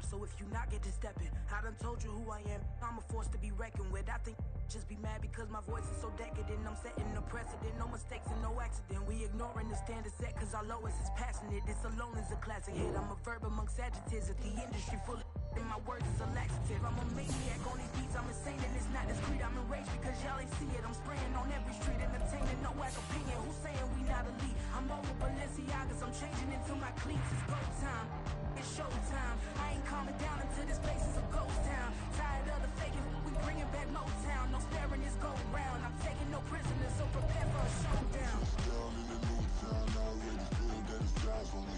bar, so if you not get to stepping, I done told you who I am. I'm a force to be reckoned with. I think just be mad because my voice is so decadent. I'm setting a precedent, no mistakes and no accident. We ignoring the standard set cause our lowest is passionate. This alone is a classic hit. I'm a verb amongst adjectives at the industry full of and my words is a laxative. I'm a maniac on these beats, I'm insane and it's not discreet. I'm enraged because y'all ain't see it. I'm spraying on every street, entertaining, no whack opinion. Who's saying we not elite? I'm over Balenciagas, I'm changing into my cleats. It's go time, it's showtime. I ain't calming down until this place is a ghost town. Tired of the faking, we bringing back Motown. No sparing this go round. I'm taking no prisoners, so prepare for a showdown. Down in the new town, I already feel that it's eyes on me.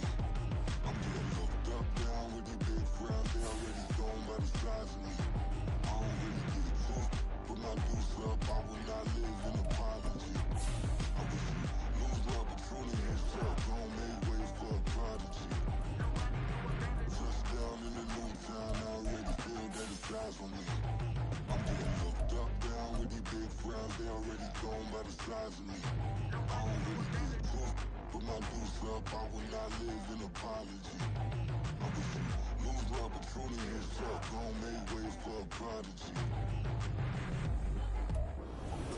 I'm getting looked up, down with the big crowd. They already gone by the size of me. I don't really get a tip, put my deuce up. I will not live in apology. I wish you lose my opportunity yourself. Don't make way for a prodigy. Just down in the new town, I already feel that it's eyes on me. I'm getting looked up, down with the big crowds. They already gone by the size of me. I don't really get a tip, put my deuce up. I will not live in apology. I wish you lose the opportunity yourself. Don't make way for a prodigy.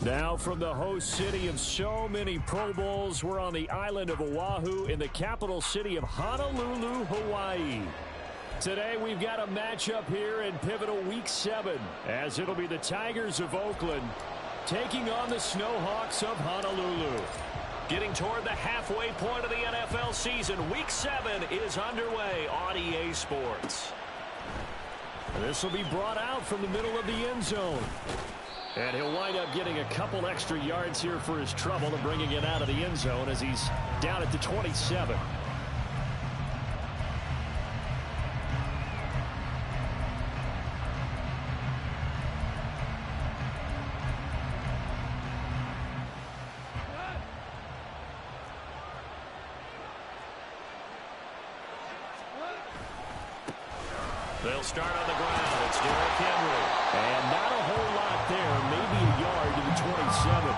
Now from the host city of so many Pro Bowls, we're on the island of Oahu in the capital city of Honolulu, Hawaii. Today we've got a matchup here in pivotal Week 7, as it'll be the Tigers of Oakland taking on the Snowhawks of Honolulu. Getting toward the halfway point of the NFL season, Week 7 is underway on EA Sports. This will be brought out from the middle of the end zone. And he'll wind up getting a couple extra yards here for his trouble and bringing it out of the end zone as he's down at the 27. They'll start on the ground. It's Derrick Henry. And not a whole lot there. Maybe a yard to the 27.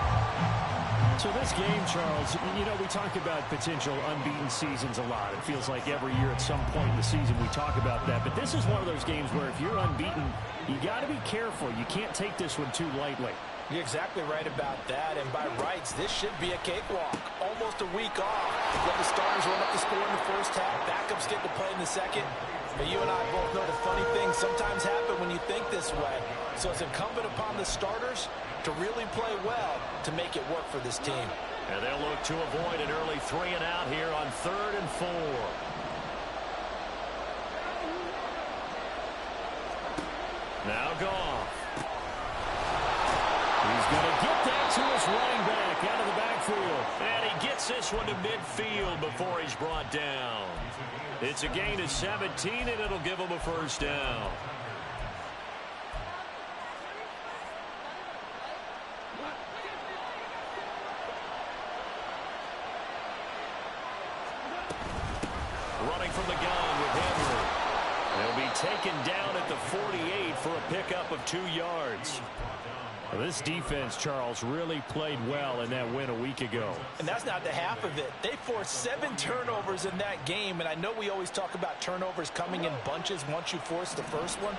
So this game, Charles, you know, we talk about potential unbeaten seasons a lot. It feels like every year at some point in the season we talk about that. But this is one of those games where if you're unbeaten, you got to be careful. You can't take this one too lightly. You're exactly right about that. And by rights, this should be a cakewalk. Almost a week off. Let the starters run up the score in the first half. Backups get to play in the second. But you and I both know the funny things sometimes happen when you think this way. So it's incumbent upon the starters to really play well to make it work for this team. And they'll look to avoid an early 3 and out here on 3rd and 4. Now Goff. He's going to get that to his running back out of the backfield. And he gets this one to midfield before he's brought down. It's a gain of 17, and it'll give him a first down. Running from the gun with Henry. He'll be taken down at the 48 for a pickup of 2 yards. Well, this defense, Charles, really played well in that win a week ago. And that's not the half of it. They forced 7 turnovers in that game, and I know we always talk about turnovers coming in bunches once you force the first one.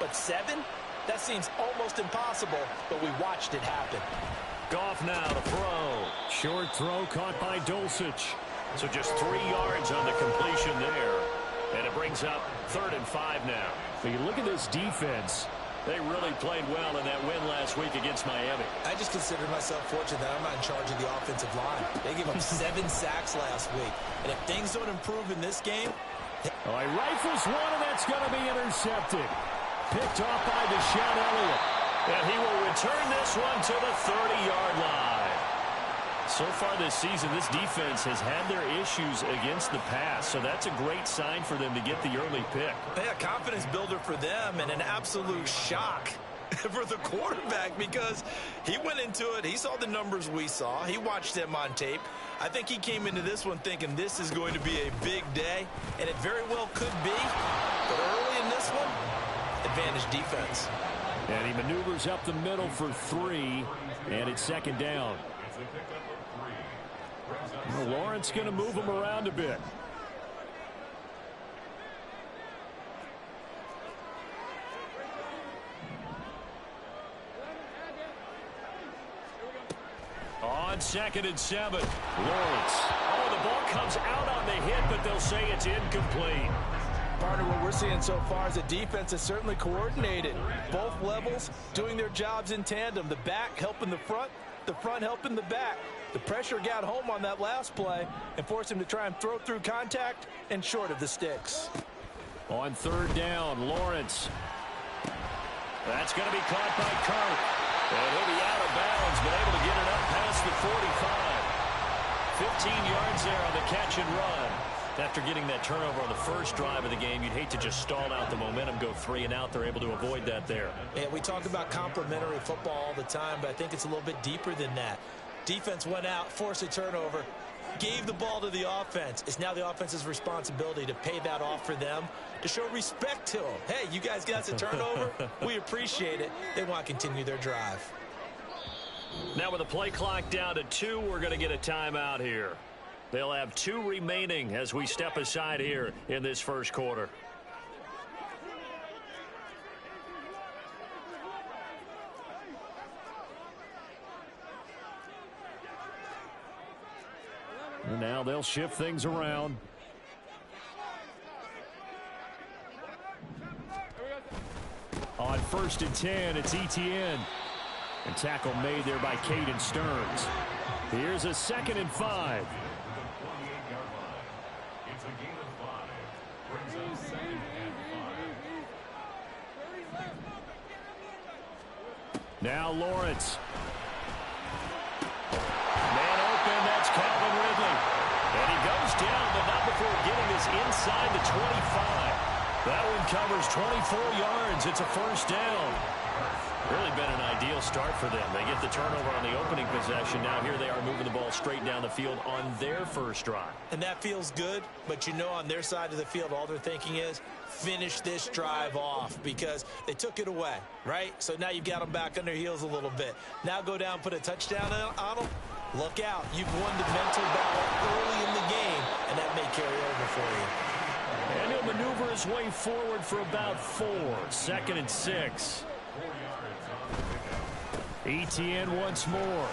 But 7? That seems almost impossible, but we watched it happen. Goff now to throw. Short throw caught by Dulcich. So just 3 yards on the completion there. And it brings up 3rd and 5 now. But you look at this defense. They really played well in that win last week against Miami. I just consider myself fortunate that I'm not in charge of the offensive line. They gave up 7 sacks last week. And if things don't improve in this game... Oh, he rifles one, and that's going to be intercepted. Picked off by Deshaun Elliott. And he will return this one to the 30-yard line. So far this season, this defense has had their issues against the pass, so that's a great sign for them to get the early pick. Yeah, confidence builder for them and an absolute shock for the quarterback because he went into it. He saw the numbers we saw. He watched them on tape. I think he came into this one thinking this is going to be a big day, and it very well could be. But early in this one, advantage defense. And he maneuvers up the middle for 3, and it's 2nd down. Well, Lawrence going to move him around a bit. on 2nd and 7. Lawrence. Oh, the ball comes out on the hit, but they'll say it's incomplete. Partner, what we're seeing so far is the defense is certainly coordinated. Both levels doing their jobs in tandem. The back helping the front helping the back. The pressure got home on that last play and forced him to try and throw through contact and short of the sticks. On 3rd down, Lawrence. That's going to be caught by Kirk. And he'll be out of bounds, but able to get it up past the 45. 15 yards there on the catch and run. After getting that turnover on the first drive of the game, you'd hate to just stall out the momentum, go 3 and out. They're able to avoid that there. Yeah, we talk about complementary football all the time, but I think it's a little bit deeper than that. Defense went out, forced a turnover, gave the ball to the offense. It's now the offense's responsibility to pay that off for them, to show respect to them. Hey, you guys got a turnover? We appreciate it. They want to continue their drive. Now with the play clock down to 2, we're going to get a timeout here. They'll have 2 remaining as we step aside here in this first quarter. And now they'll shift things around. On 1st and 10, it's Etienne. And tackle made there by Caden Stearns. Here's a 2nd and 5. Now Lawrence. Man open, that's Calvin Ridley. And he goes down, but not before getting this inside the 25. That one covers 24 yards. It's a 1st down. Really been an ideal start for them. They get the turnover on the opening possession. Now here they are moving the ball straight down the field on their first drive. And that feels good, but you know on their side of the field all they're thinking is finish this drive off because they took it away, right? So now you've got them back on their heels a little bit. Now go down, put a touchdown on them. Look out. You've won the mental battle early in the game, and that may carry over for you. And he'll maneuver his way forward for about 4. 2nd and 6. Etienne once more.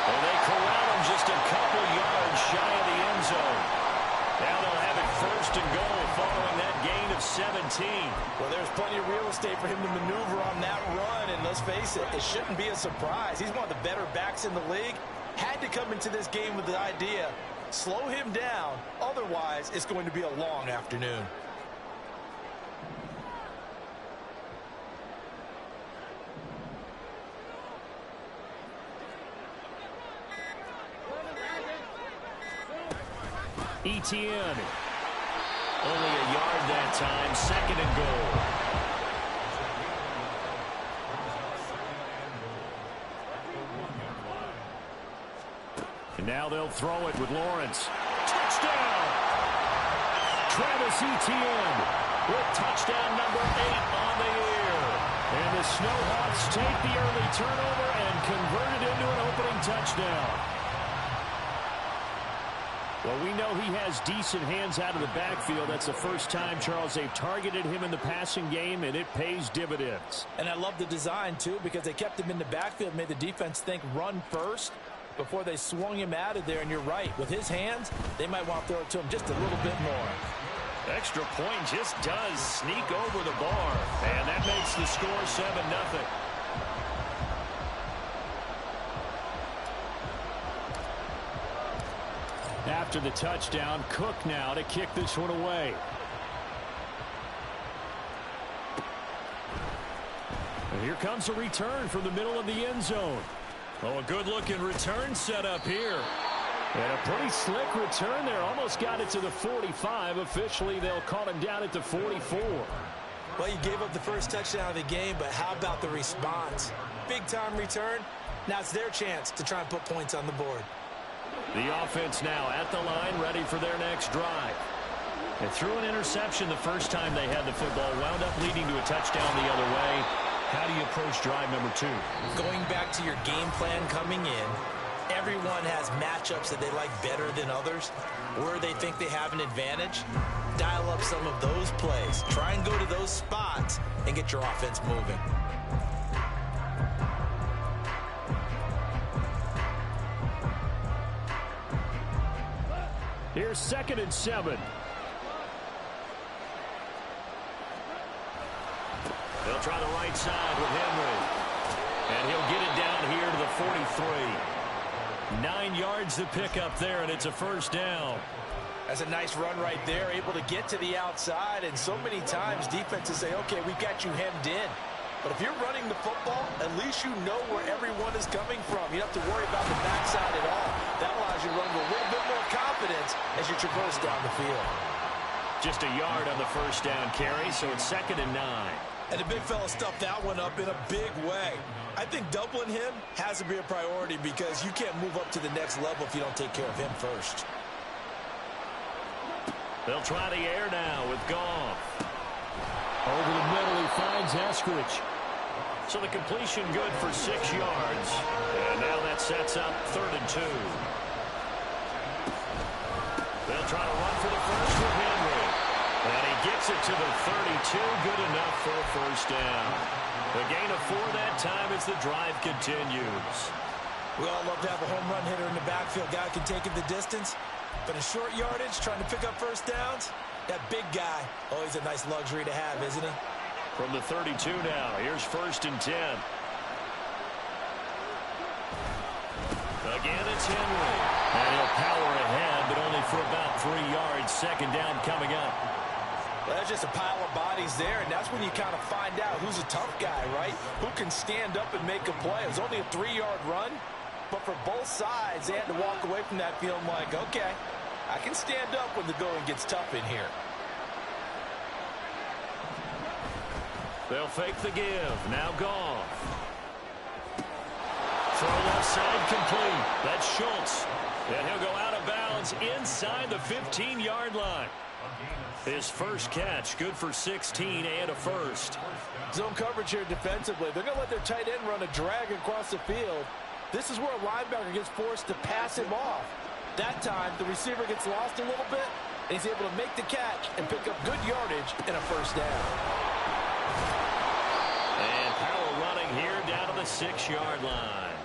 And they corral him just a couple yards shy of the end zone. Now they'll have it 1st and goal following that gain of 17. Well, there's plenty of real estate for him to maneuver on that run, and let's face it, it shouldn't be a surprise. He's one of the better backs in the league. Had to come into this game with the idea, slow him down, otherwise it's going to be a long afternoon. Etienne. Only a yard that time. 2nd and goal. And now they'll throw it with Lawrence. Touchdown! Travis Etienne with touchdown number 8 on the year. And the Snowhawks take the early turnover and convert it into an opening touchdown. Well, we know he has decent hands out of the backfield. That's the first time, Charles, they've targeted him in the passing game, and it pays dividends. And I love the design, too, because they kept him in the backfield, made the defense think run first before they swung him out of there. And you're right. With his hands, they might want to throw it to him just a little bit more. Extra point just does sneak over the bar. And that makes the score 7-0. After the touchdown, Cook now to kick this one away. And here comes a return from the middle of the end zone. Oh, a good-looking return set up here. And a pretty slick return there. Almost got it to the 45. Officially, they'll call him down at the 44. Well, you gave up the first touchdown of the game, but how about the response? Big-time return. Now it's their chance to try and put points on the board. The offense now at the line, ready for their next drive. They threw an interception the first time they had the football, wound up leading to a touchdown the other way. How do you approach drive number 2? Going back to your game plan coming in, everyone has matchups that they like better than others, where they think they have an advantage. Dial up some of those plays. Try and go to those spots and get your offense moving. Here's 2nd and 7. They'll try the right side with Henry. And he'll get it down here to the 43. 9 yards to pick up there, and it's a first down. That's a nice run right there, able to get to the outside. And so many times defenses say, okay, we've got you hemmed in. But if you're running the football, at least you know where everyone is coming from. You don't have to worry about the backside at all. That allows you to run with a little bit more confidence as you traverse down the field. Just a yard on the first down carry, so it's 2nd and 9. And the big fella stuffed that one up in a big way. I think doubling him has to be a priority because you can't move up to the next level if you don't take care of him first. They'll try the air now with Goff. Over the middle, he finds Eskridge. So the completion good for 6 yards. And now that sets up 3rd and 2. They'll try to run for the first with Henry. And he gets it to the 32. Good enough for a first down. The gain of 4 that time as the drive continues. We all love to have a home run hitter in the backfield. Guy can take it the distance. But in short yardage, trying to pick up first downs, that big guy, always a nice luxury to have, isn't he? From the 32 now, here's 1st and 10. Again, it's Henry. And he'll power ahead, but only for about 3 yards. 2nd down coming up. Well, there's just a pile of bodies there, and that's when you kind of find out who's a tough guy, right? Who can stand up and make a play. It was only a 3-yard run, but for both sides, they had to walk away from that feeling like, okay, I can stand up when the going gets tough in here. They'll fake the give. Now Goff. Throw left side complete. That's Schultz. And he'll go out of bounds inside the 15-yard line. His first catch, good for 16 and a first. Zone coverage here defensively. They're going to let their tight end run a drag across the field. This is where a linebacker gets forced to pass him off. That time, the receiver gets lost a little bit, and he's able to make the catch and pick up good yardage and a first down. And Powell running here down to the 6-yard line.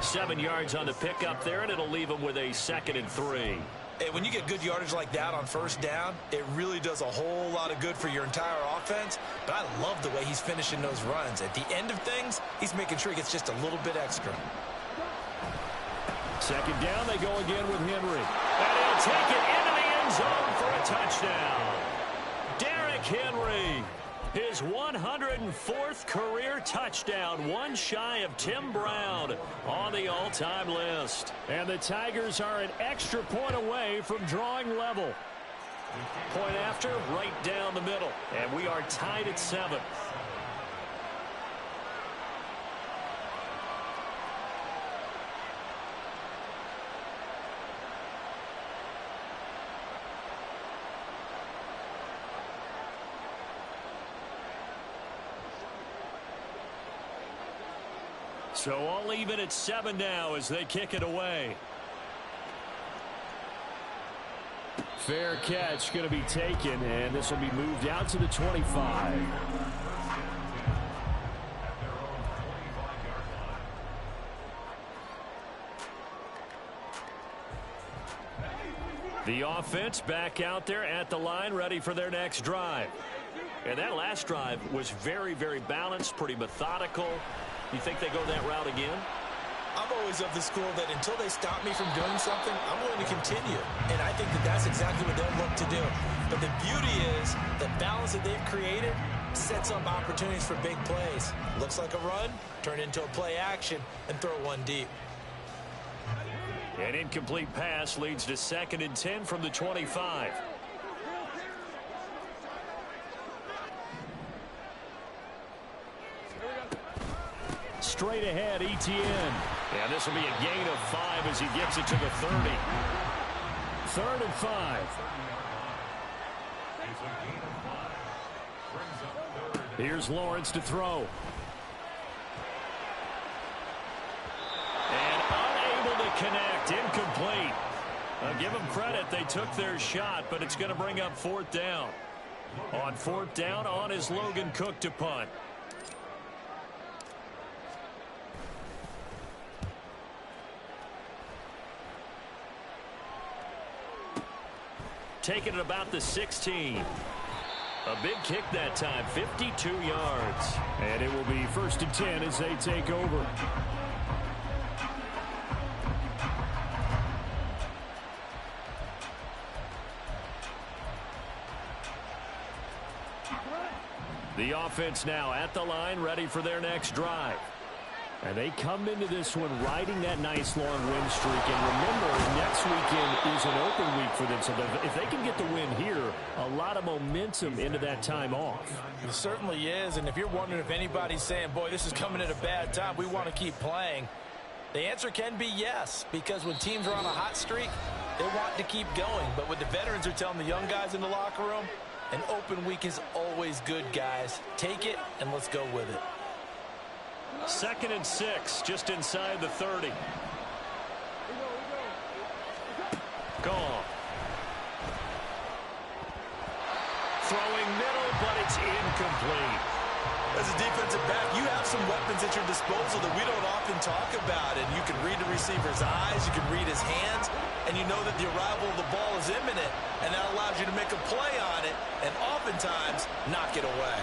7 yards on the pickup there, and it'll leave him with a 2nd and 3. Hey, when you get good yardage like that on first down, it really does a whole lot of good for your entire offense. But I love the way he's finishing those runs. At the end of things, he's making sure he gets just a little bit extra. 2nd down, they go again with Henry. And he'll take it into the end zone for a touchdown. Derrick Henry, his 104th career touchdown, one shy of Tim Brown on the all-time list. And the Tigers are an extra point away from drawing level. Point after, right down the middle. And we are tied at 7. So all even at 7 now as they kick it away. Fair catch going to be taken, and this will be moved out to the 25. The offense back out there at the line, ready for their next drive. And that last drive was very, very balanced, pretty methodical. You think they go that route again? I'm always of the school that until they stop me from doing something, I'm willing to continue. And I think that that's exactly what they'll look to do. But the beauty is the balance that they've created sets up opportunities for big plays. Looks like a run, turn into a play action, and throw one deep. An incomplete pass leads to 2nd and 10 from the 25. Straight ahead, ETN. And this will be a gain of 5 as he gets it to the 30. 3rd and 5. Here's Lawrence to throw. And unable to connect. Incomplete. Give them credit. They took their shot, but it's going to bring up 4th down. On 4th down, on is Logan Cook to punt. taken at about the 16. A big kick that time, 52 yards. And it will be 1st and 10 as they take over. The offense now at the line, ready for their next drive. And they come into this one riding that nice long win streak. And remember, next weekend is an open week for them. So if they can get the win here, a lot of momentum into that time off. It certainly is. And if you're wondering if anybody's saying, boy, this is coming at a bad time, we want to keep playing, the answer can be yes. Because when teams are on a hot streak, they want to keep going. But what the veterans are telling the young guys in the locker room, an open week is always good, guys. Take it, and let's go with it. 2nd and 6, just inside the 30. Gone. Throwing middle, but it's incomplete. As a defensive back, you have some weapons at your disposal that we don't often talk about. And you can read the receiver's eyes, you can read his hands, and you know that the arrival of the ball is imminent, and that allows you to make a play on it and oftentimes knock it away.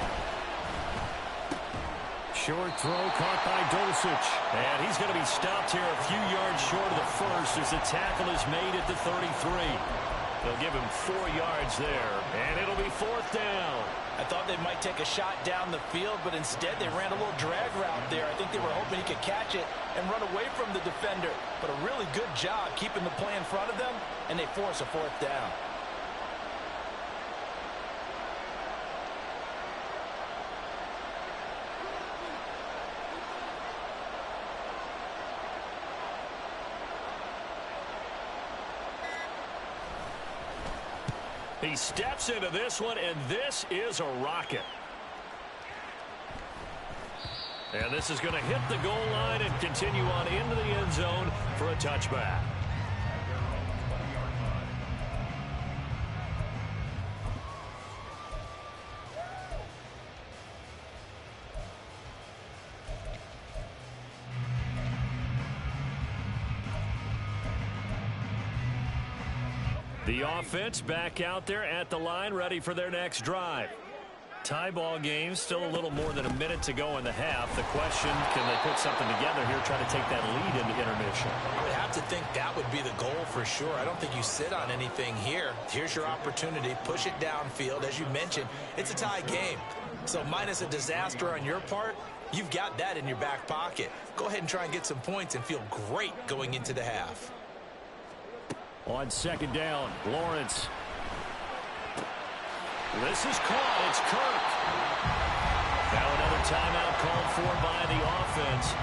Short throw caught by Dulcich. And he's going to be stopped here a few yards short of the first as the tackle is made at the 33. They'll give him 4 yards there, and it'll be 4th down. I thought they might take a shot down the field, but instead they ran a little drag route there. I think they were hoping he could catch it and run away from the defender. But a really good job keeping the play in front of them, and they force a 4th down. He steps into this one, and this is a rocket. And this is going to hit the goal line and continue on into the end zone for a touchback. The offense back out there at the line, ready for their next drive. Tie ball game, still a little more than a minute to go in the half. The question, can they put something together here, try to take that lead into intermission? I would have to think that would be the goal for sure. I don't think you sit on anything here. Here's your opportunity. Push it downfield. As you mentioned, it's a tie game. So minus a disaster on your part, you've got that in your back pocket. Go ahead and try and get some points and feel great going into the half. On 2nd down, Lawrence. This is caught. It's Kirk. Now another timeout called for by the offense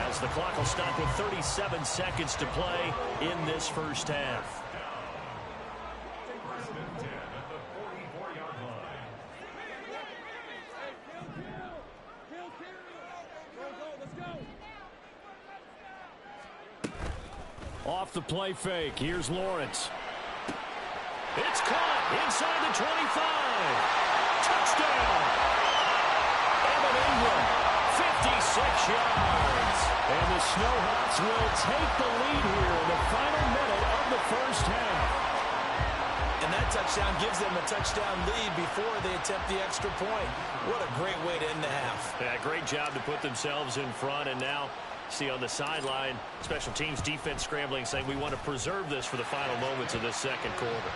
as the clock will stop with 37 seconds to play in this first half. Off the play fake. Here's Lawrence. It's caught inside the 25. Touchdown. Evan Ingram, 56 yards. And the Snowhawks will take the lead here in the final minute of the first half. And that touchdown gives them a touchdown lead before they attempt the extra point. What a great way to end the half. Yeah, great job to put themselves in front, and now see on the sideline, special teams defense scrambling, saying we want to preserve this for the final moments of this second quarter.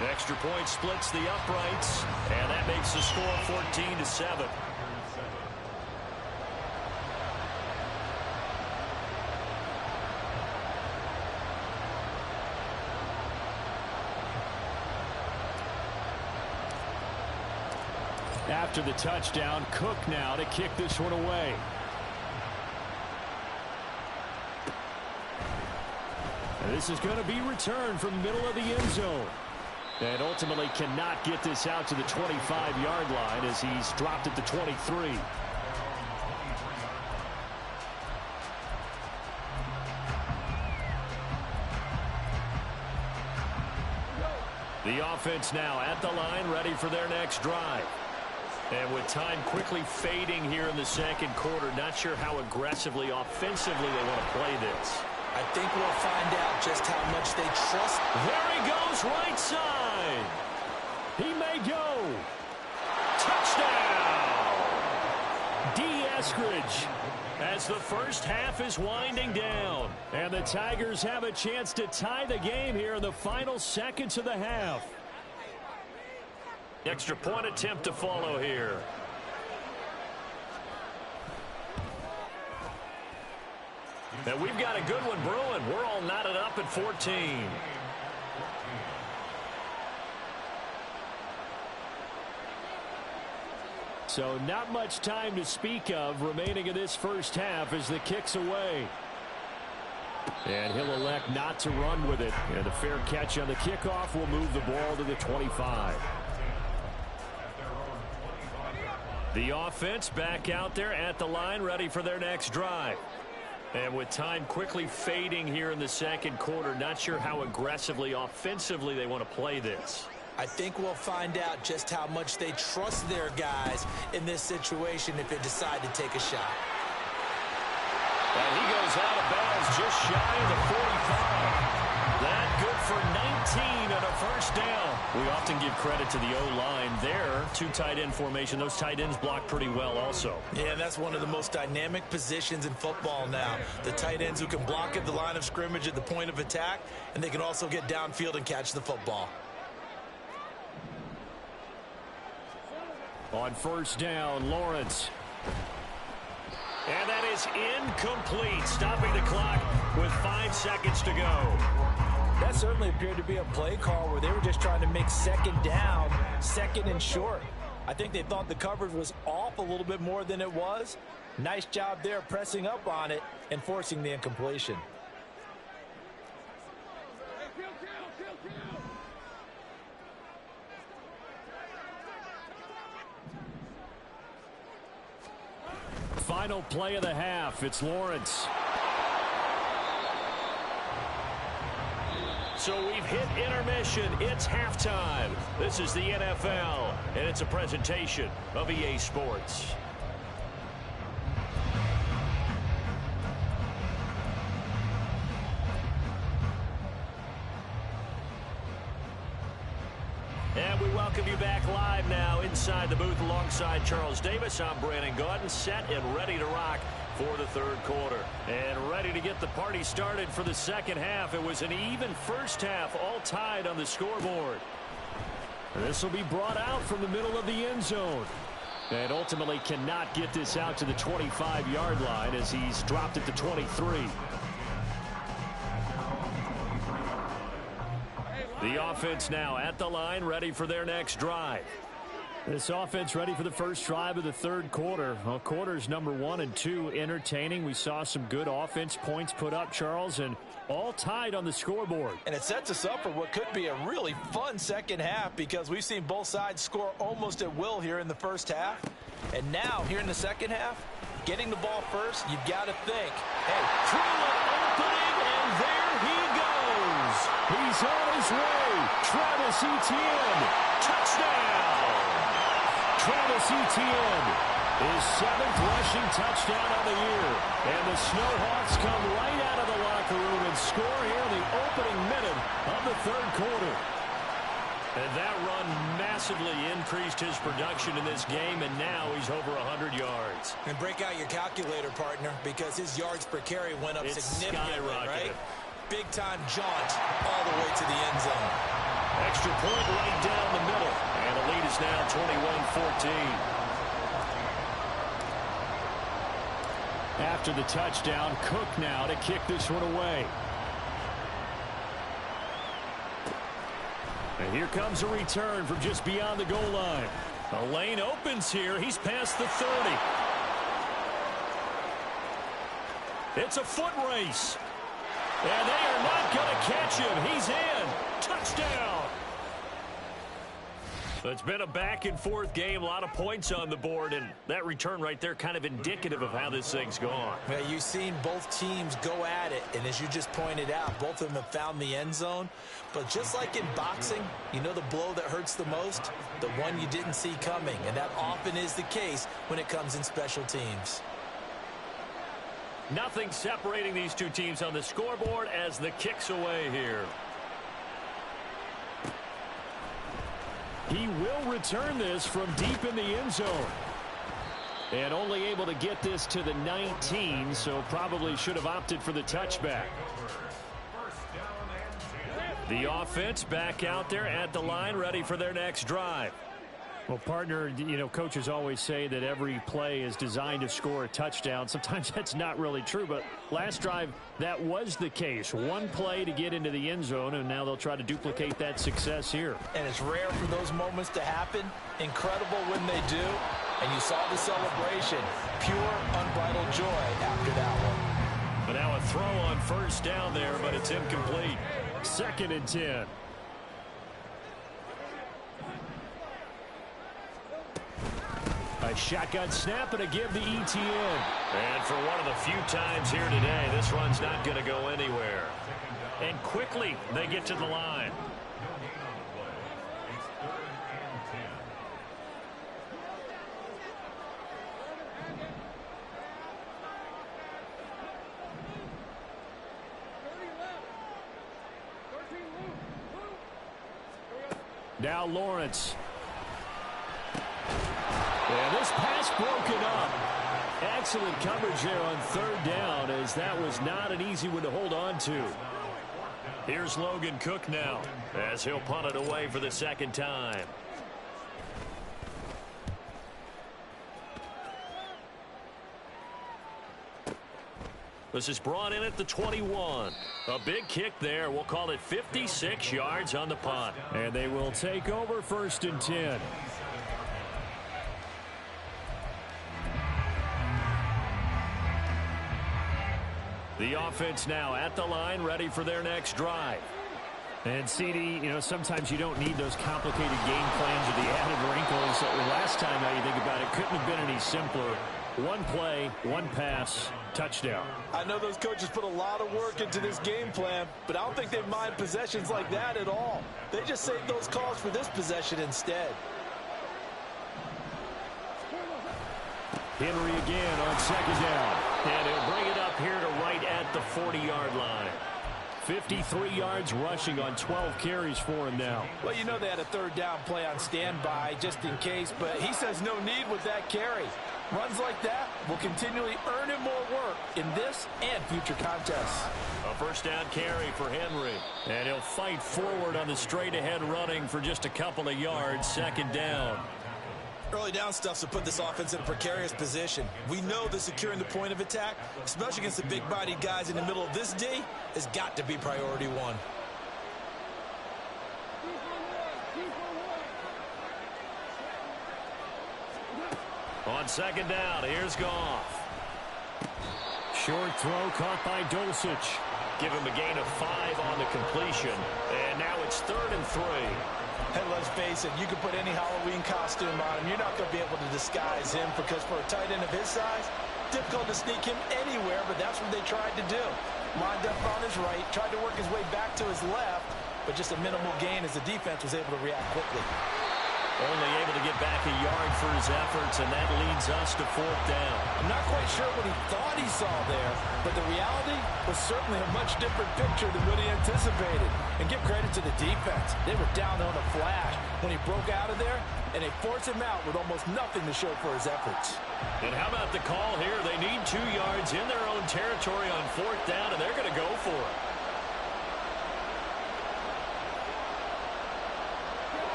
The extra point splits the uprights, and that makes the score 14-7. After the touchdown, Cook now to kick this one away. And this is going to be returned from the middle of the end zone. And ultimately cannot get this out to the 25-yard line as he's dropped at the 23. The offense now at the line, ready for their next drive. And with time quickly fading here in the second quarter, not sure how aggressively, offensively they want to play this. I think we'll find out just how much they trust. There he goes, right side. line. He may go. Touchdown! D. Eskridge. As the first half is winding down. And the Tigers have a chance to tie the game here in the final seconds of the half. Extra point attempt to follow here. And we've got a good one brewing. We're all knotted up at 14. So not much time to speak of remaining in this first half as the kick's away. And he'll elect not to run with it. And a fair catch on the kickoff will move the ball to the 25. The offense back out there at the line, ready for their next drive. And with time quickly fading here in the second quarter, not sure how aggressively, offensively they want to play this. I think we'll find out just how much they trust their guys in this situation if they decide to take a shot. And he goes out of bounds just shy of the 45. That good for 19 on a first down. We often give credit to the O-line there. Two tight end formation. Those tight ends block pretty well also. Yeah, that's one of the most dynamic positions in football now. The tight ends who can block at the line of scrimmage at the point of attack, and they can also get downfield and catch the football. On first down, Lawrence. And that is incomplete, stopping the clock with 5 seconds to go. That certainly appeared to be a play call where they were just trying to make second down, second and short. I think they thought the coverage was off a little bit more than it was. Nice job there pressing up on it and forcing the incompletion. Final play of the half. It's Lawrence. So we've hit intermission. It's halftime. This is the NFL, and it's a presentation of EA Sports. And we welcome you back live now inside the booth alongside Charles Davis. I'm Brandon Gaudin, set and ready to rock for the third quarter. And ready to get the party started for the second half. It was an even first half, all tied on the scoreboard. This will be brought out from the middle of the end zone. And ultimately cannot get this out to the 25-yard line as he's dropped at the 23. The offense now at the line, ready for their next drive. This offense ready for the first drive of the third quarter. Well, quarters number 1 and 2 entertaining. We saw some good offense points put up, Charles, and all tied on the scoreboard. And it sets us up for what could be a really fun second half because we've seen both sides score almost at will here in the first half. And now, here in the second half, getting the ball first, you've got to think, hey, through an opening, and there he goes. He's on his way. Travis Etienne. Touchdown. Travis Etienne, his 7th rushing touchdown on the year. And the Snowhawks come right out of the locker room and score here in the opening minute of the third quarter. And that run massively increased his production in this game, and now he's over 100 yards. And break out your calculator, partner, because his yards per carry went up significantly, right? Big-time jaunt all the way to the end zone. Extra point right down the middle. And the lead is now 21-14. After the touchdown, Cook now to kick this one away. And here comes a return from just beyond the goal line. The lane opens here. He's past the 30. It's a foot race. And they are not going to catch him. He's in. Touchdown. It's been a back-and-forth game, a lot of points on the board, and that return right there kind of indicative of how this thing's gone. Yeah, you've seen both teams go at it, and as you just pointed out, both of them have found the end zone. But just like in boxing, you know the blow that hurts the most? The one you didn't see coming, and that often is the case when it comes in special teams. Nothing separating these two teams on the scoreboard as the kick's away here. He will return this from deep in the end zone. And only able to get this to the 19, so probably should have opted for the touchback. The offense back out there at the line, ready for their next drive. Well, partner, you know, coaches always say that every play is designed to score a touchdown. Sometimes that's not really true, but last drive, that was the case. One play to get into the end zone, and now they'll try to duplicate that success here. And it's rare for those moments to happen. Incredible when they do. And you saw the celebration. Pure, unbridled joy after that one. But now a throw on first down there, but it's incomplete. 2nd and 10. A shotgun snap and a give to ETN. And for one of the few times here today, this run's not going to go anywhere. And quickly, they get to the line. Now Lawrence. And this pass broken up. Excellent coverage there on 3rd down, as that was not an easy one to hold on to. Here's Logan Cook now, as he'll punt it away for the 2nd time. This is brought in at the 21. A big kick there. We'll call it 56 yards on the punt. And they will take over 1st and 10. The offense now at the line, ready for their next drive. And CD, you know, sometimes you don't need those complicated game plans or the added wrinkles. Last time, now you think about it, couldn't have been any simpler. One play, one pass, touchdown. I know those coaches put a lot of work into this game plan, but I don't think they mind possessions like that at all. They just saved those calls for this possession instead. Henry again on 2nd down. And he'll bring it up here to right at the 40-yard line. 53 yards rushing on 12 carries for him now. Well, you know they had a 3rd down play on standby just in case, but he says no need with that carry. Runs like that will continually earn him more work in this and future contests. A 1st down carry for Henry. And he'll fight forward on the straight-ahead running for just a couple of yards. 2nd down. Early down stuff to put this offense in a precarious position. We know that securing the point of attack, especially against the big-bodied guys in the middle of this D, has got to be priority one. On 2nd down, here's Goff. Short throw caught by Dulcich. Give him a gain of 5 on the completion. And now it's 3rd and 3. Hey, let's face it, you can put any Halloween costume on him. You're not going to be able to disguise him because for a tight end of his size, difficult to sneak him anywhere, but that's what they tried to do. Lined up on his right, tried to work his way back to his left, but just a minimal gain as the defense was able to react quickly. Only able to get back a yard for his efforts, and that leads us to 4th down. I'm not quite sure what he thought he saw there, but the reality was certainly a much different picture than what he anticipated. And give credit to the defense. They were down on a flash when he broke out of there, and they forced him out with almost nothing to show for his efforts. And how about the call here? They need 2 yards in their own territory on 4th down, and they're going to go for it.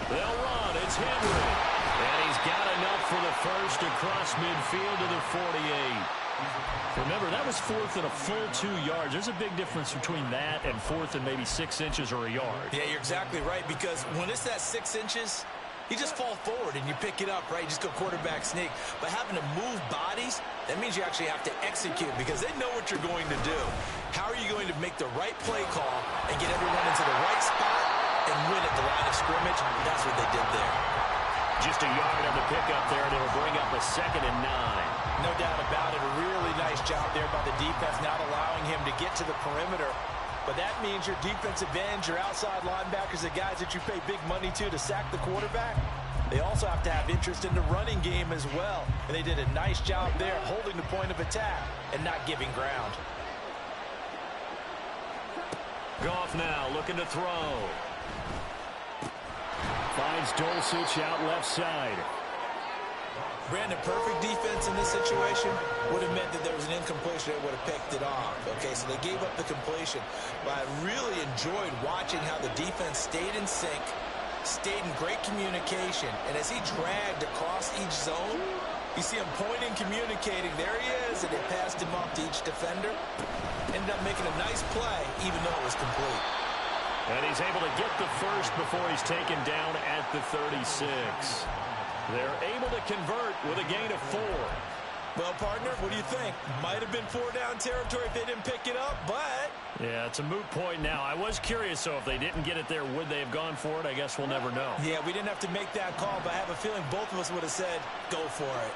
They'll run. It's Henry. And he's got enough for the first across midfield to the 48. Remember, that was 4th and a full 2 yards. There's a big difference between that and 4th and maybe 6 inches or a yard. Yeah, you're exactly right, because when it's that 6 inches, you just fall forward and you pick it up, right? You just go quarterback sneak. But having to move bodies, that means you actually have to execute because they know what you're going to do. How are you going to make the right play call and get everyone into the right spot and win at the line of scrimmage? That's what they did there. Just a yard on the pickup there, and it'll bring up a 2nd and 9. No doubt about it. A really nice job there by the defense, not allowing him to get to the perimeter. But that means your defensive ends, your outside linebackers, the guys that you pay big money to sack the quarterback, they also have to have interest in the running game as well. And they did a nice job there holding the point of attack and not giving ground. Goff now looking to throw. has Dulcich out left side. Brandon, perfect defense in this situation would have meant that there was an incompletion that would have picked it off. Okay, so they gave up the completion. But I really enjoyed watching how the defense stayed in sync, stayed in great communication. And as he dragged across each zone, you see him pointing, communicating. There he is, and they passed him off to each defender. Ended up making a nice play, even though it was complete. And he's able to get the first before he's taken down at the 36. They're able to convert with a gain of 4. Well, partner, what do you think? Might have been 4-down territory if they didn't pick it up, but... Yeah, it's a moot point now. I was curious, so if they didn't get it there, would they have gone for it? I guess we'll never know. Yeah, we didn't have to make that call, but I have a feeling both of us would have said, go for it.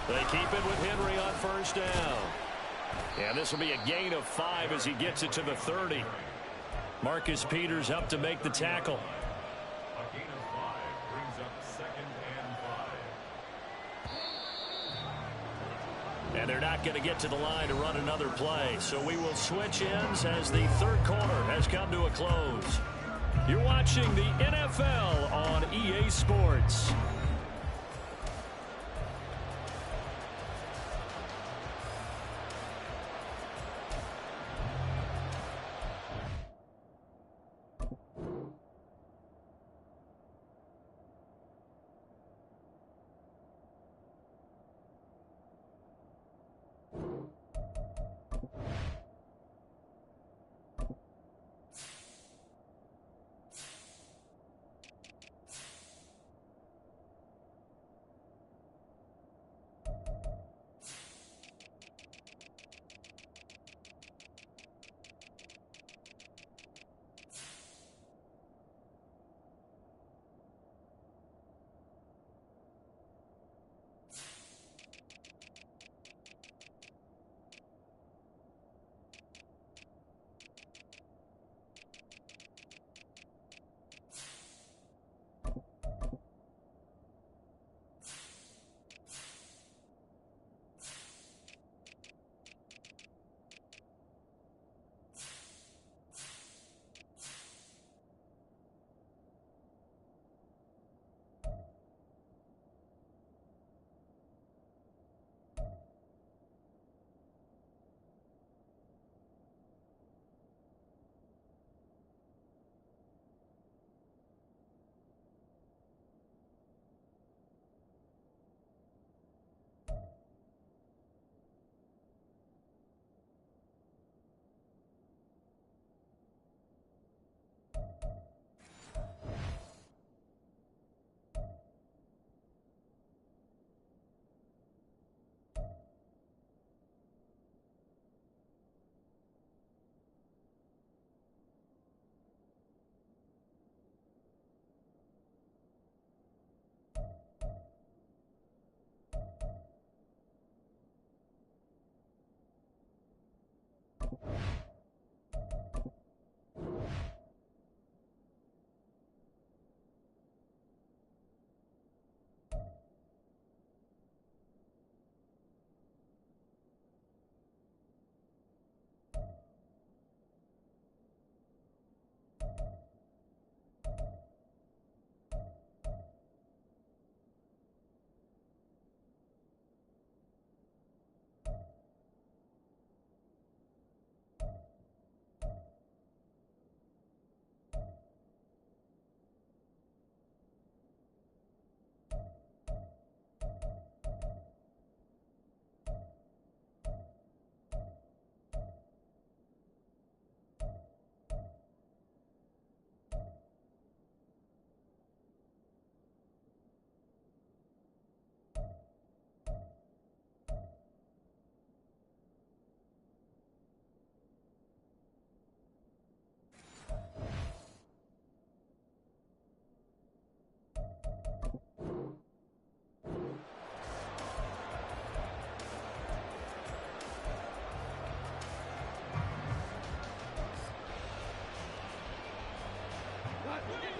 They keep it with Henry on first down. And this will be a gain of 5 as he gets it to the 30. Marcus Peters up to make the tackle. And they're not going to get to the line to run another play. So we will switch ends as the third quarter has come to a close. You're watching the NFL on EA Sports.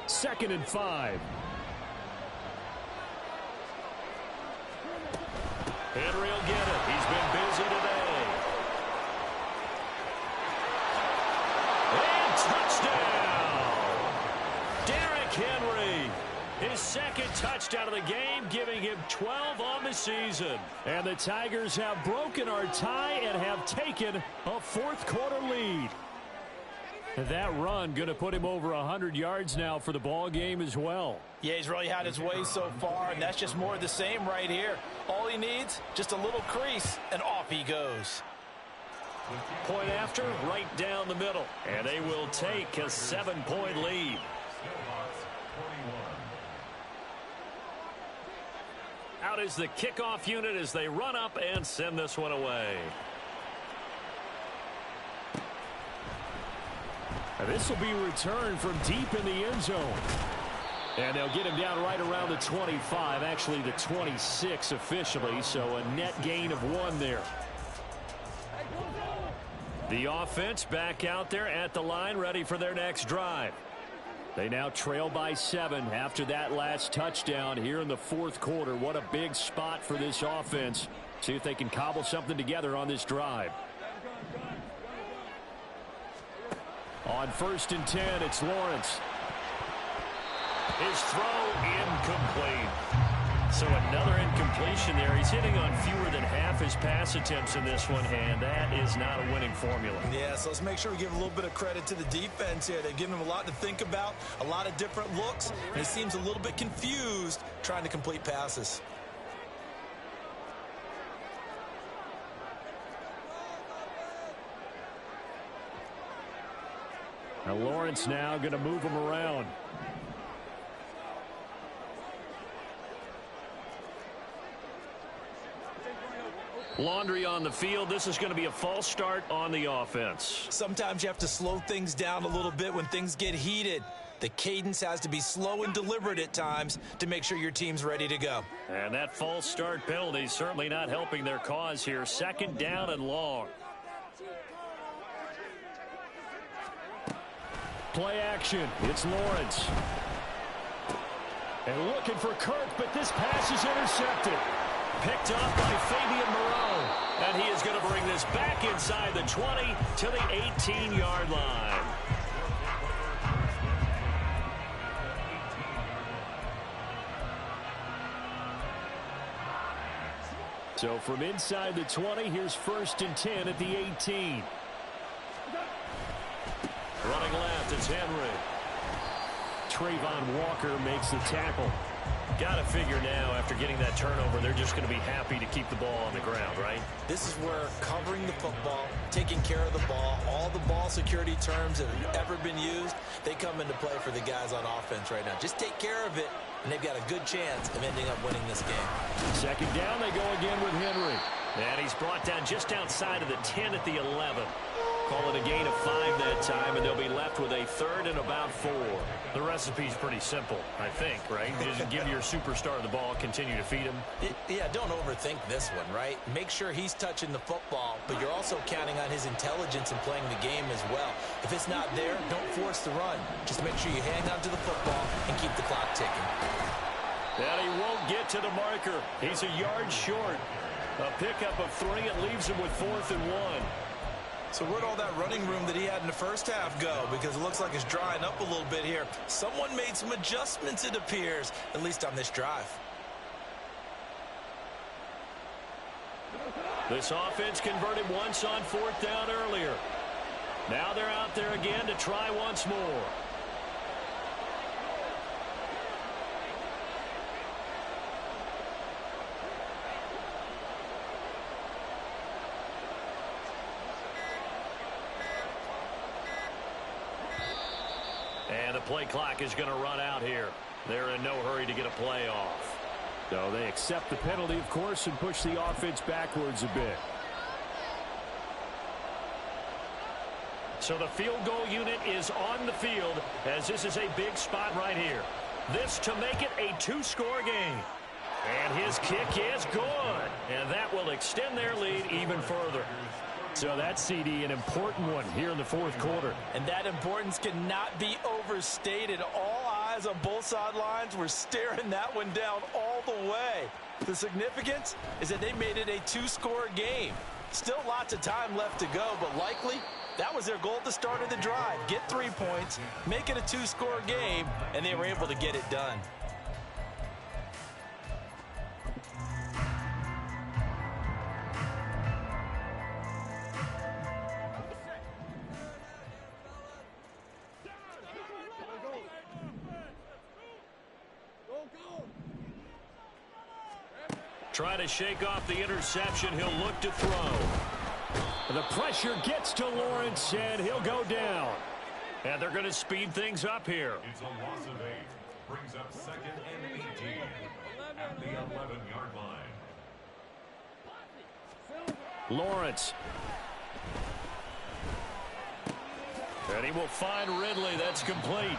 Second and 5. Henry will get it. He's been busy today. And touchdown! Derrick Henry. His second touchdown of the game, giving him 12 on the season. And the Tigers have broken our tie and have taken a fourth-quarter lead. And that run going to put him over 100 yards now for the ball game as well. Yeah, he's really had his way so far, and that's just more of the same right here. All he needs, just a little crease, and off he goes. Point after, right down the middle. And they will take a 7-point lead. Out is the kickoff unit as they run up and send this one away. And this will be returned from deep in the end zone. And they'll get him down right around the 25, actually the 26 officially, so a net gain of 1 there. The offense back out there at the line, ready for their next drive. They now trail by 7 after that last touchdown here in the fourth quarter. What a big spot for this offense. See if they can cobble something together on this drive. On 1st and 10, it's Lawrence. His throw incomplete. So another incompletion there. He's hitting on fewer than half his pass attempts in this one, and that is not a winning formula. Yeah, so let's make sure we give a little bit of credit to the defense here. They've given him a lot to think about, a lot of different looks, and he seems a little bit confused trying to complete passes. Now Lawrence now going to move him around. Laundry on the field. This is going to be a false start on the offense. Sometimes you have to slow things down a little bit when things get heated. The cadence has to be slow and deliberate at times to make sure your team's ready to go. And that false start penalty certainly not helping their cause here. 2nd down and long. Play action. It's Lawrence. And looking for Kirk, but this pass is intercepted. Picked up by Fabian Moreau. And he is going to bring this back inside the 20 to the 18-yard line. So from inside the 20, here's 1st and 10 at the 18. Running left, it's Henry. Trayvon Walker makes the tackle. Got to figure now, after getting that turnover, they're just going to be happy to keep the ball on the ground, right? This is where covering the football, taking care of the ball, all the ball security terms that have ever been used, they come into play for the guys on offense right now. Just take care of it, and they've got a good chance of ending up winning this game. 2nd down, they go again with Henry. And he's brought down just outside of the 10 at the 11. Call it a gain of 5 that time, and they'll be left with a 3rd and about 4. The recipe's pretty simple, I think, right? Just give your superstar the ball, continue to feed him. Yeah, don't overthink this one, right? Make sure he's touching the football, but you're also counting on his intelligence in playing the game as well. If it's not there, don't force the run. Just make sure you hang on to the football and keep the clock ticking. And he won't get to the marker. He's a yard short. A pickup of 3. It leaves him with 4th and 1. So where'd all that running room that he had in the first half go? Because it looks like it's drying up a little bit here. Someone made some adjustments, it appears, at least on this drive. This offense converted once on 4th down earlier. Now they're out there again to try once more. And the play clock is going to run out here. They're in no hurry to get a play off. So they accept the penalty, of course, and push the offense backwards a bit. So the field goal unit is on the field as this is a big spot right here. This to make it a 2-score game. And his kick is good. And that will extend their lead even further. So that's, CD, an important one here in the fourth quarter. And that importance cannot be overstated. All eyes on both sidelines were staring that one down all the way. The significance is that they made it a 2-score game. Still lots of time left to go, but likely That was their goal at the start of the drive. Get 3 points, make it a 2-score game, and they were able to get it done. Trying to shake off the interception. He'll look to throw. The pressure gets to Lawrence, and he'll go down. And they're going to speed things up here. It's a loss of 8. Brings up 2nd and 18 at the 11-yard line. Lawrence. And he will find Ridley. That's complete.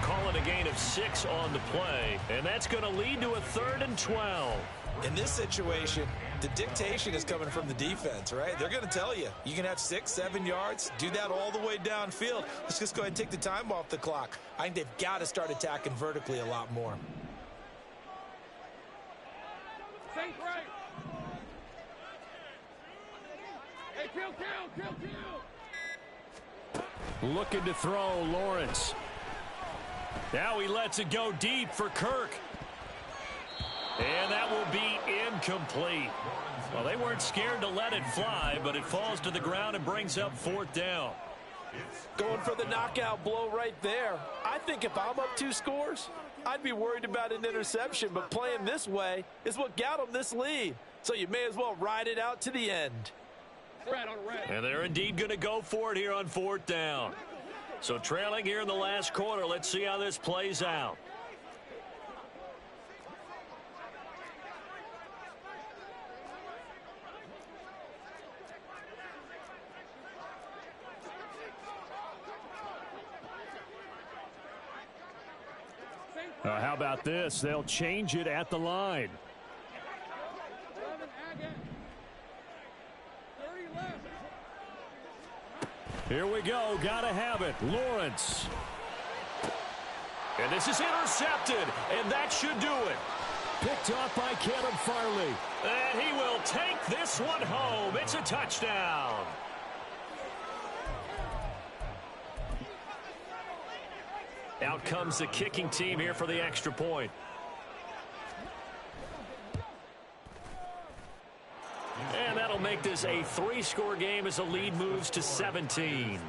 Call it a gain of 6 on the play. And that's going to lead to a 3rd and 12. In this situation, the dictation is coming from the defense, right? They're going to tell you, you can have 6, 7 yards, do that all the way downfield. Let's just go ahead and take the time off the clock. I think they've got to start attacking vertically a lot more. Think right. Hey, kill. Looking to throw, Lawrence. Now he lets it go deep for Kirk. And that will be incomplete. Well, they weren't scared to let it fly, but it falls to the ground and brings up 4th down. Going for the knockout blow right there. I think if I'm up 2 scores, I'd be worried about an interception, but playing this way is what got them this lead. So you may as well ride it out to the end. And they're indeed going to go for it here on 4th down. So trailing here in the last quarter, let's see how this plays out. How about this? They'll change it at the line. Here we go. Got to have it. Lawrence. And this is intercepted. And that should do it. Picked off by Caleb Farley. And he will take this one home. It's a touchdown. Out comes the kicking team here for the extra point. And that'll make this a 3-score game as the lead moves to 17.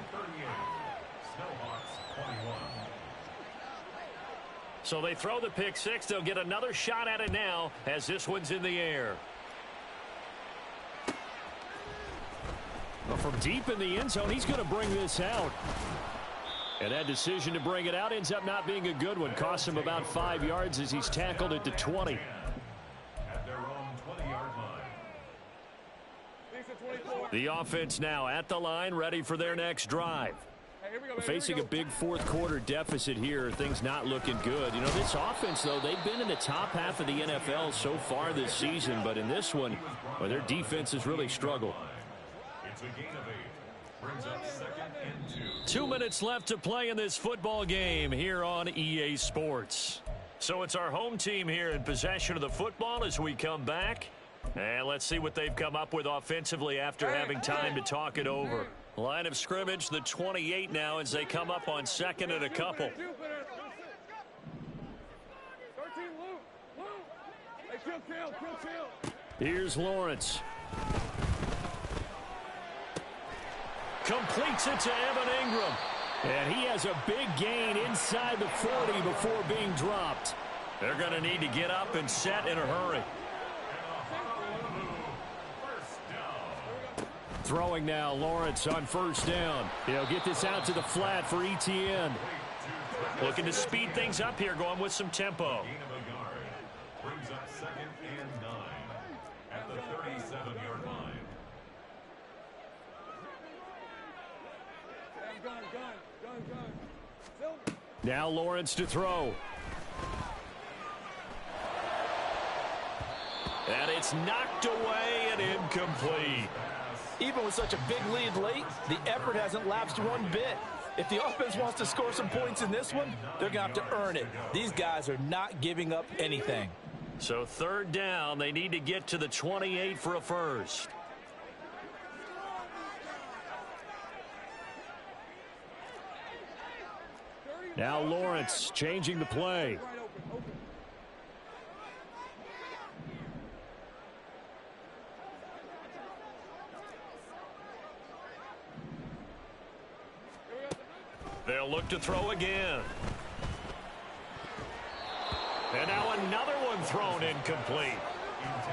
So they throw the pick 6. They'll get another shot at it now as this one's in the air. Well, from deep in the end zone, he's going to bring this out. And that decision to bring it out ends up not being a good one. Costs him about 5 yards as he's tackled at the 20. At their own 20-yard line. The offense now at the line, ready for their next drive. Facing a big 4th quarter deficit here, things not looking good. You know, this offense, though, they've been in the top half of the NFL so far this season, but in this one, well, their defense has really struggled. It's a gain of 8. Brings up 2nd and 2. 2 minutes left to play in this football game here on EA Sports. So it's our home team here in possession of the football as we come back. And let's see what they've come up with offensively after having time to talk it over. Line of scrimmage, the 28 now as they come up on 2nd and a couple. Here's Lawrence. Completes it to Evan Ingram. And he has a big gain inside the 40 before being dropped. They're going to need to get up and set in a hurry. Throwing now, Lawrence on 1st down. He'll get this out to the flat for ETN. Looking to speed things up here, going with some tempo. Brings up 2nd and 9 at the 37-yard line. Now Lawrence to throw. And it's knocked away and incomplete. Even with such a big lead late, the effort hasn't lapsed one bit. If the offense wants to score some points in this one, they're going to have to earn it. These guys are not giving up anything. So 3rd down, they need to get to the 28 for a first. Now Lawrence changing the play. They'll look to throw again. And now another one thrown incomplete.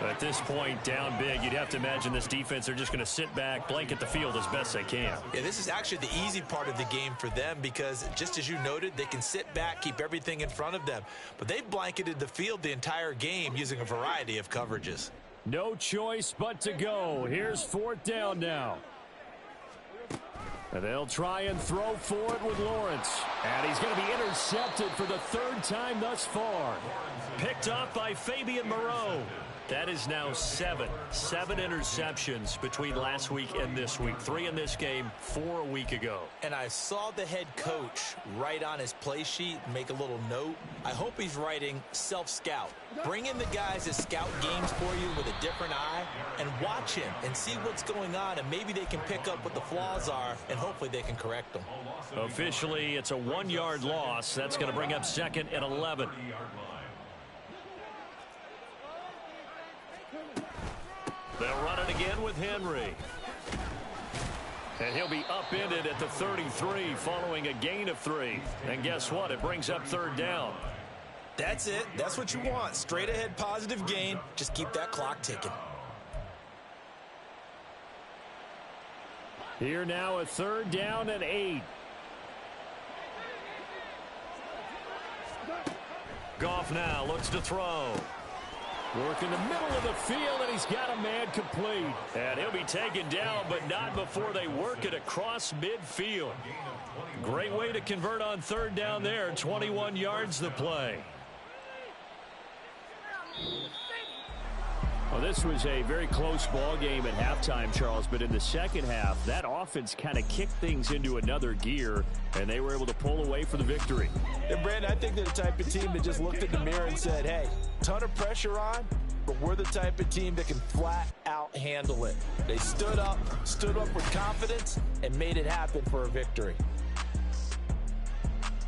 At this point, down big, you'd have to imagine this defense, they're just going to sit back, blanket the field as best they can. Yeah, this is actually the easy part of the game for them because, just as you noted, they can sit back, keep everything in front of them. But they've blanketed the field the entire game using a variety of coverages. No choice but to go. Here's 4th down now. And they'll try and throw for it with Lawrence. And he's going to be intercepted for the 3rd time thus far. Picked up by Fabian Moreau. That is now 7 interceptions between last week and this week. 3 in this game, 4 a week ago. And I saw the head coach write on his play sheet, make a little note. I hope he's writing self-scout. Bring in the guys that scout games for you with a different eye and watch him and see what's going on, and maybe they can pick up what the flaws are, and hopefully they can correct them. Officially, it's a 1-yard loss. That's going to bring up 2nd and 11. They'll run it again with Henry. And he'll be upended at the 33 following a gain of 3. And guess what? It brings up 3rd down. That's it. That's what you want. Straight ahead positive gain. Just keep that clock ticking. Here now a 3rd down and 8. Goff now looks to throw. Work in the middle of the field, and he's got a man complete. And he'll be taken down, but not before they work it across midfield. Great way to convert on 3rd down there. 21 yards the play. Well, this was a very close ball game at halftime, Charles, but in the second half, that offense kind of kicked things into another gear, and they were able to pull away for the victory. And, Brandon, I think they're the type of team that just looked in the mirror and said, hey, ton of pressure on, but we're the type of team that can flat out handle it. They stood up with confidence, and made it happen for a victory.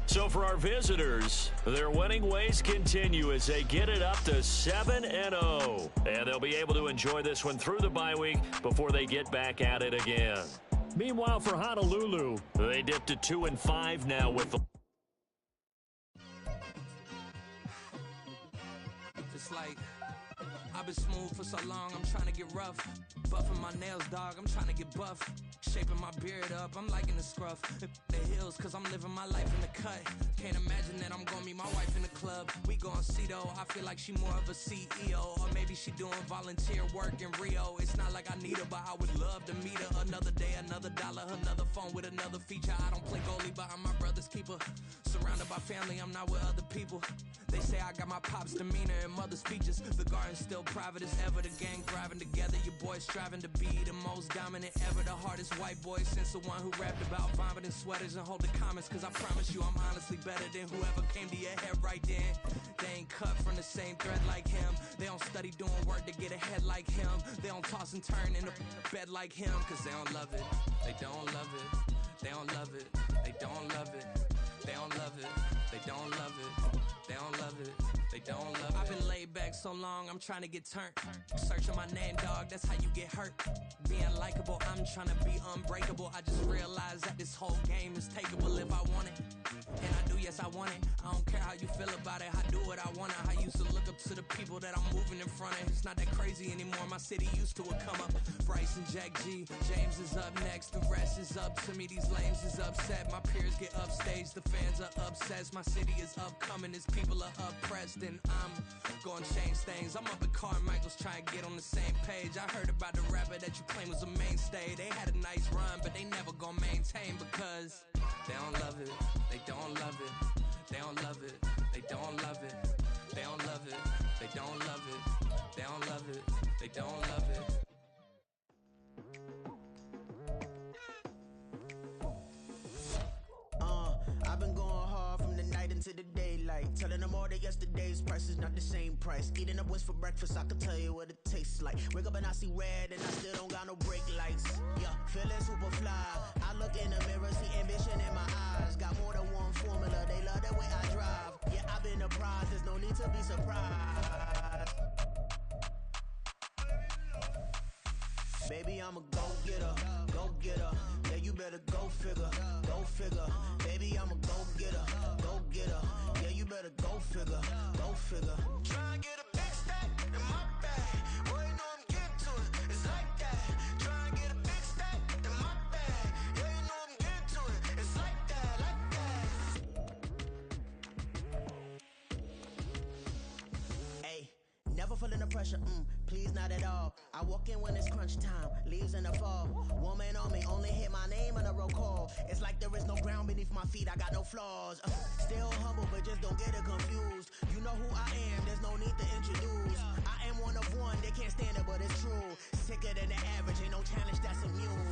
So for our visitors, their winning ways continue as they get it up to 7-0. And they'll be able to enjoy this one through the bye week before they get back at it again. Meanwhile, for Honolulu, they dipped to 2-5 now with the... It's like I've been smooth for so long, I'm trying to get rough. Buffing my nails, dog, I'm trying to get buff. Shaping my beard up, I'm liking the scruff. The hills, cause I'm living my life in the cut. Can't imagine that I'm gonna meet my wife in the club. We gon' see though, I feel like she more of a CEO. Or maybe she doing volunteer work in Rio. It's not like I need her, but I would love to meet her. Another day, another dollar, another phone with another feature. I don't play goalie, but I'm my brother's keeper. Surrounded by family, I'm not with other people. They say I got my pop's demeanor and mother's features. The garden's still private as ever. The gang driving together. Your boys striving to be the most dominant ever. The hardest white boy since the one who rapped about vomiting sweaters and holding comments. Cause I promise you I'm honestly better than whoever came to your head right then. They ain't cut from the same thread like him. They don't study doing work to get ahead like him. They don't toss and turn in the bed like him. Cause they don't love it. They don't love it. They don't love it. They don't love it. They don't love it. They don't love it. They don't love it. They don't love it. I've been laid back so long, I'm trying to get turned. Searching my name, dog, that's how you get hurt. Being likable, I'm trying to be unbreakable. I just realized that this whole game is takeable if I want it. And I do, yes, I want it. I don't care how you feel about it. I do what I want. I used to look up to the people that I'm moving in front of. It's not that crazy anymore. My city used to it come up. Bryce and Jack G. James is up next. The rest is up to me. These lames is upset. My peers get upstaged. The fans are obsessed. My city is upcoming. His people are oppressed. And I'm gonna change things. I'm up at Carmichael's trying to get on the same page. I heard about the rapper that you claim was a mainstay. They had a nice run, but they never gonna maintain because they don't love it. They don't love it. They don't love it. They don't love it. They don't love it. They don't love it. They don't love it. They don't love it. I've been going hard from the night into the daylight. like. Telling them all that yesterday's price is not the same price. Eating up wings for breakfast, I can tell you what it tastes like. Wake up and I see red and I still don't got no brake lights. Yeah, feeling super fly. I look in the mirror, see ambition in my eyes. Got more than one formula, they love the way I drive. Yeah, I've been a prize, there's no need to be surprised. Baby, I'm a go-getter, go-getter. Yeah, you better go figure, go figure. Baby, I'm a go-getter, go-getter. Yeah, you better go figure, go figure. Try and get a big stack in my bag. Boy, you know I'm getting to it, it's like that. Try and get a big stack in my bag. Yeah, you know I'm getting to it, it's like that, like that. Hey, never feeling the pressure, please not at all. I walk in when it's crunch time, leaves in the fall. Woman on me, only hit my name on a roll call. It's like there is no ground beneath my feet, I got no flaws. Still humble, but just don't get it confused. You know who I am, there's no need to introduce. I am one of one, they can't stand it, but it's true. Sicker than the average, ain't no challenge that's immune.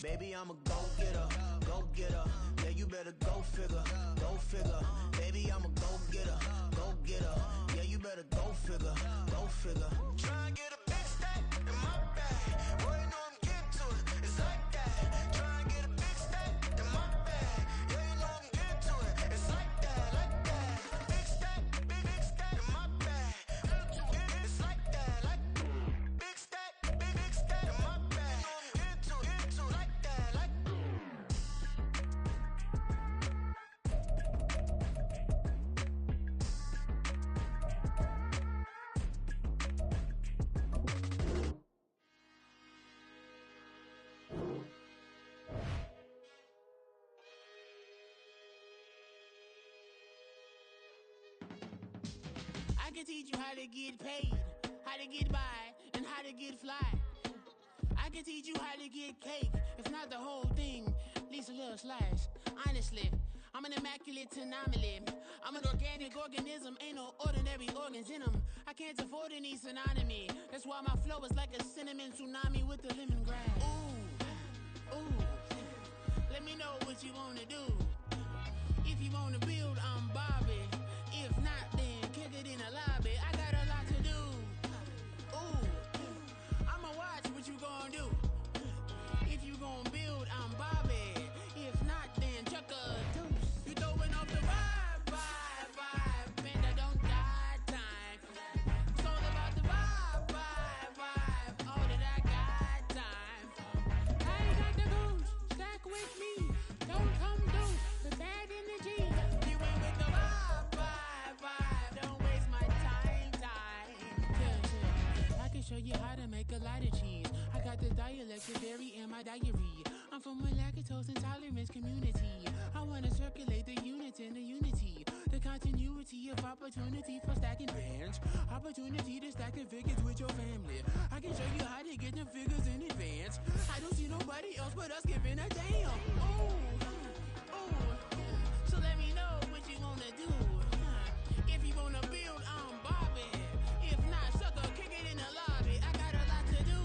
Baby, I'm a go-getter, go-getter. Yeah, you better go figure, go figure. Baby, I'm a go-getter, go-getter. Yeah, you better go figure, go figure. Try and get a big stack in my bag. Boy, you know I'm getting to it, it's like that. Try and get a big stack in my bag. Yeah, you know I'm getting to it, it's like that, like that. Big stack in my bag. It's like that, like big stack in my bag. You know I'm getting to it, like that, like. I can teach you how to get paid, how to get by, and how to get fly. I can teach you how to get cake, if not the whole thing, at least a little slice. Honestly, I'm an immaculate anomaly. I'm an organic organism, ain't no ordinary organs in them. I can't afford any synonymy. That's why my flow is like a cinnamon tsunami with the lemongrass. Ooh, let me know what you wanna do. If you wanna build, I'm Bobby. If not, then kick it in the lobby. I got a lot to do. Ooh, I'ma watch what you gon' do. If you gon' build, I'm Bobby. If not, then chuck a deuce. You throwing off the vibe, and I don't got time. It's all about the vibe, all that I got time. I ain't got the goose, stack with me. Don't come do the bad energy. You ain't with the vibe, don't waste my time. Yeah. I can show you how to make a lot of cheese. I got the dialect of dairy in my diary. I'm from a lactose intolerance community. I wanna circulate the units in the unity. The continuity of opportunity for stacking bands. Opportunity to stack the figures with your family. I can show you how to get the figures in advance. I don't see nobody else but us giving a damn. Ooh.